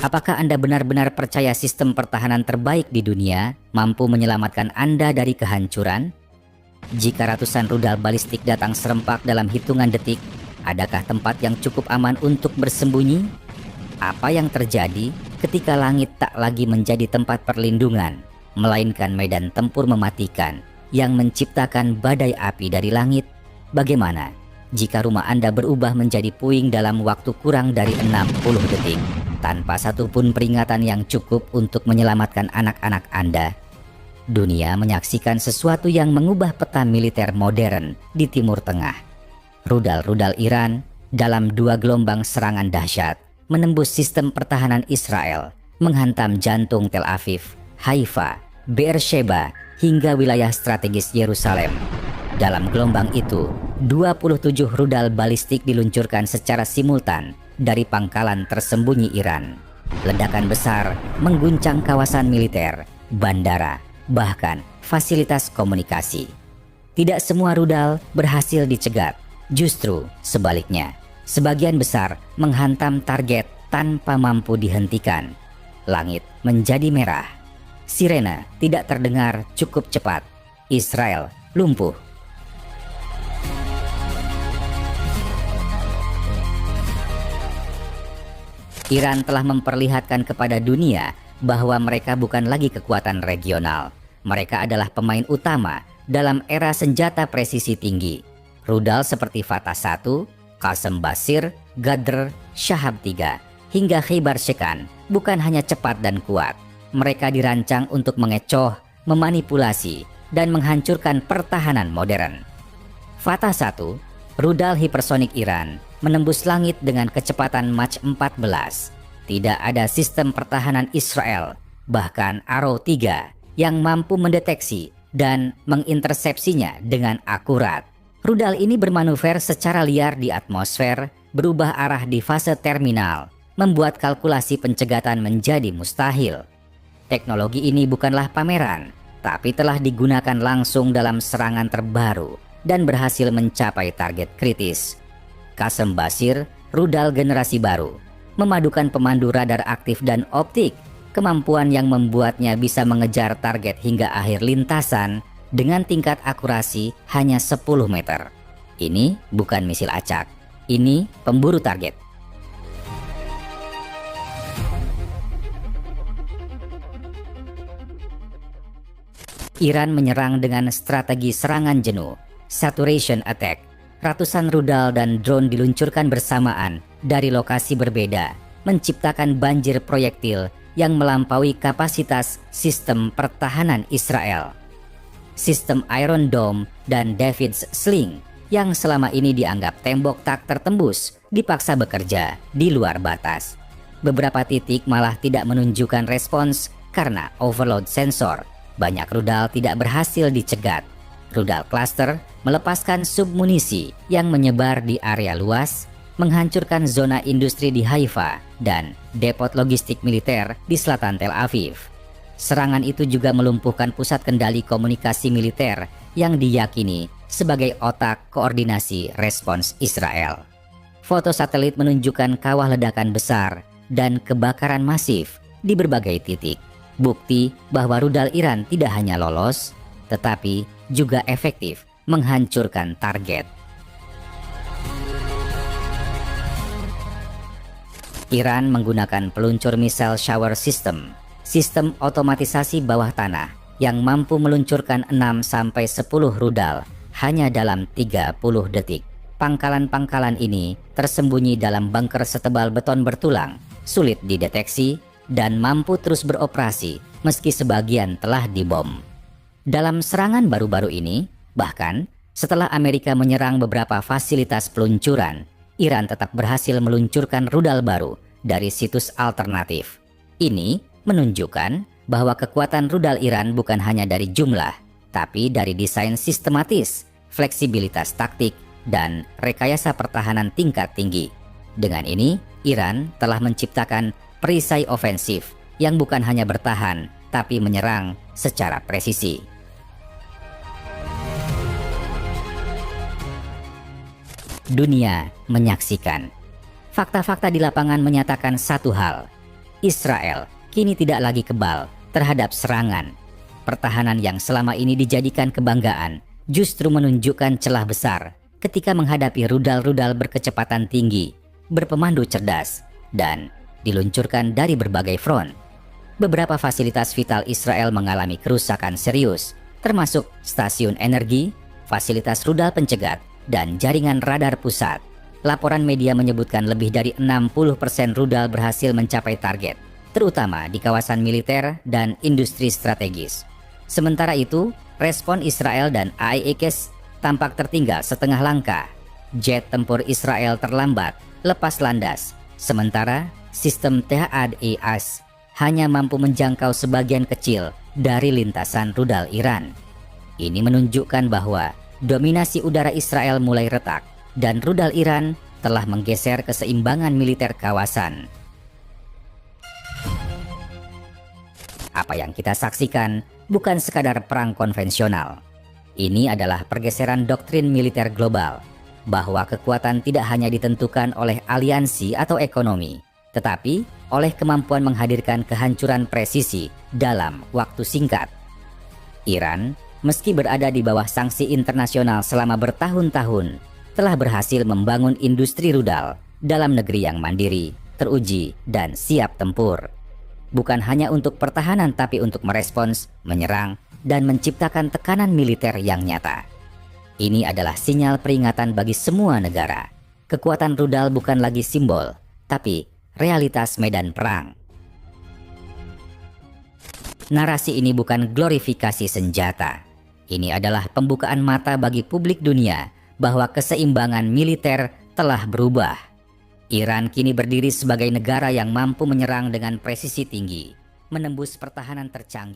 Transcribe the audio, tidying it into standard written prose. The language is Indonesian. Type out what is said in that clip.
Apakah Anda benar-benar percaya sistem pertahanan terbaik di dunia mampu menyelamatkan Anda dari kehancuran? Jika ratusan rudal balistik datang serempak dalam hitungan detik, adakah tempat yang cukup aman untuk bersembunyi? Apa yang terjadi ketika langit tak lagi menjadi tempat perlindungan, melainkan medan tempur mematikan yang menciptakan badai api dari langit? Bagaimana jika rumah Anda berubah menjadi puing dalam waktu kurang dari 60 detik, tanpa satupun peringatan yang cukup untuk menyelamatkan anak-anak Anda? Dunia menyaksikan sesuatu yang mengubah peta militer modern di Timur Tengah. Rudal-rudal Iran dalam 2 gelombang serangan dahsyat menembus sistem pertahanan Israel, menghantam jantung Tel Aviv, Haifa, Beersheba, hingga wilayah strategis Yerusalem. Dalam gelombang itu, 27 rudal balistik diluncurkan secara simultan dari pangkalan tersembunyi Iran. Ledakan besar mengguncang kawasan militer, bandara, bahkan fasilitas komunikasi. Tidak semua rudal berhasil dicegat, justru sebaliknya. Sebagian besar menghantam target tanpa mampu dihentikan. Langit menjadi merah. Sirena tidak terdengar cukup cepat. Israel lumpuh. Iran telah memperlihatkan kepada dunia bahwa mereka bukan lagi kekuatan regional. Mereka adalah pemain utama dalam era senjata presisi tinggi. Rudal seperti Fatah 1, Qasem Basir, Ghadr, Shahab 3, hingga Khaybar Shekan bukan hanya cepat dan kuat. Mereka dirancang untuk mengecoh, memanipulasi, dan menghancurkan pertahanan modern. Fatah 1, rudal hipersonik Iran, menembus langit dengan kecepatan Mach 14. Tidak ada sistem pertahanan Israel, bahkan Arrow 3, yang mampu mendeteksi dan mengintersepsinya dengan akurat. Rudal ini bermanuver secara liar di atmosfer, berubah arah di fase terminal, membuat kalkulasi pencegatan menjadi mustahil. Teknologi ini bukanlah pameran, tapi telah digunakan langsung dalam serangan terbaru dan berhasil mencapai target kritis. Qasem Basir, rudal generasi baru, memadukan pemandu radar aktif dan optik, kemampuan yang membuatnya bisa mengejar target hingga akhir lintasan dengan tingkat akurasi hanya 10 meter. Ini bukan misil acak, ini pemburu target. Iran menyerang dengan strategi serangan jenuh, saturation attack. Ratusan rudal dan drone diluncurkan bersamaan dari lokasi berbeda, menciptakan banjir proyektil yang melampaui kapasitas sistem pertahanan Israel. Sistem Iron Dome dan David's Sling yang selama ini dianggap tembok tak tertembus dipaksa bekerja di luar batas. Beberapa titik malah tidak menunjukkan respons karena overload sensor. Banyak rudal tidak berhasil dicegat. Rudal cluster melepaskan submunisi yang menyebar di area luas, menghancurkan zona industri di Haifa dan depot logistik militer di selatan Tel Aviv. Serangan itu juga melumpuhkan pusat kendali komunikasi militer yang diyakini sebagai otak koordinasi respons Israel. Foto satelit menunjukkan kawah ledakan besar dan kebakaran masif di berbagai titik. Bukti bahwa rudal Iran tidak hanya lolos, tetapi juga efektif menghancurkan target. Iran menggunakan peluncur missile shower system, sistem otomatisasi bawah tanah yang mampu meluncurkan 6-10 rudal hanya dalam 30 detik. Pangkalan-pangkalan ini tersembunyi dalam bunker setebal beton bertulang, sulit dideteksi, dan mampu terus beroperasi meski sebagian telah dibom. Dalam serangan baru-baru ini, bahkan setelah Amerika menyerang beberapa fasilitas peluncuran, Iran tetap berhasil meluncurkan rudal baru dari situs alternatif. Ini menunjukkan bahwa kekuatan rudal Iran bukan hanya dari jumlah, tapi dari desain sistematis, fleksibilitas taktik, dan rekayasa pertahanan tingkat tinggi. Dengan ini, Iran telah menciptakan perisai ofensif yang bukan hanya bertahan, tapi menyerang secara presisi. Dunia menyaksikan. Fakta-fakta di lapangan menyatakan satu hal. Israel kini tidak lagi kebal terhadap serangan. Pertahanan yang selama ini dijadikan kebanggaan justru menunjukkan celah besar ketika menghadapi rudal-rudal berkecepatan tinggi, berpemandu cerdas, dan diluncurkan dari berbagai front. Beberapa fasilitas vital Israel mengalami kerusakan serius, termasuk stasiun energi, fasilitas rudal pencegat, dan jaringan radar pusat. Laporan media menyebutkan lebih dari 60% rudal berhasil mencapai target, terutama di kawasan militer dan industri strategis. Sementara itu, respon Israel dan IAX tampak tertinggal setengah langkah. Jet tempur Israel terlambat, lepas landas, sementara sistem THAAD hanya mampu menjangkau sebagian kecil dari lintasan rudal Iran. Ini menunjukkan bahwa dominasi udara Israel mulai retak dan rudal Iran telah menggeser keseimbangan militer kawasan. Apa yang kita saksikan bukan sekadar perang konvensional. Ini adalah pergeseran doktrin militer global, bahwa kekuatan tidak hanya ditentukan oleh aliansi atau ekonomi, tetapi oleh kemampuan menghadirkan kehancuran presisi dalam waktu singkat. Iran, meski berada di bawah sanksi internasional selama bertahun-tahun, telah berhasil membangun industri rudal dalam negeri yang mandiri, teruji, dan siap tempur. Bukan hanya untuk pertahanan tapi untuk merespons, menyerang, dan menciptakan tekanan militer yang nyata. Ini adalah sinyal peringatan bagi semua negara. Kekuatan rudal bukan lagi simbol, tapi realitas medan perang. Narasi ini bukan glorifikasi senjata. Ini adalah pembukaan mata bagi publik dunia bahwa keseimbangan militer telah berubah. Iran kini berdiri sebagai negara yang mampu menyerang dengan presisi tinggi, menembus pertahanan tercanggih.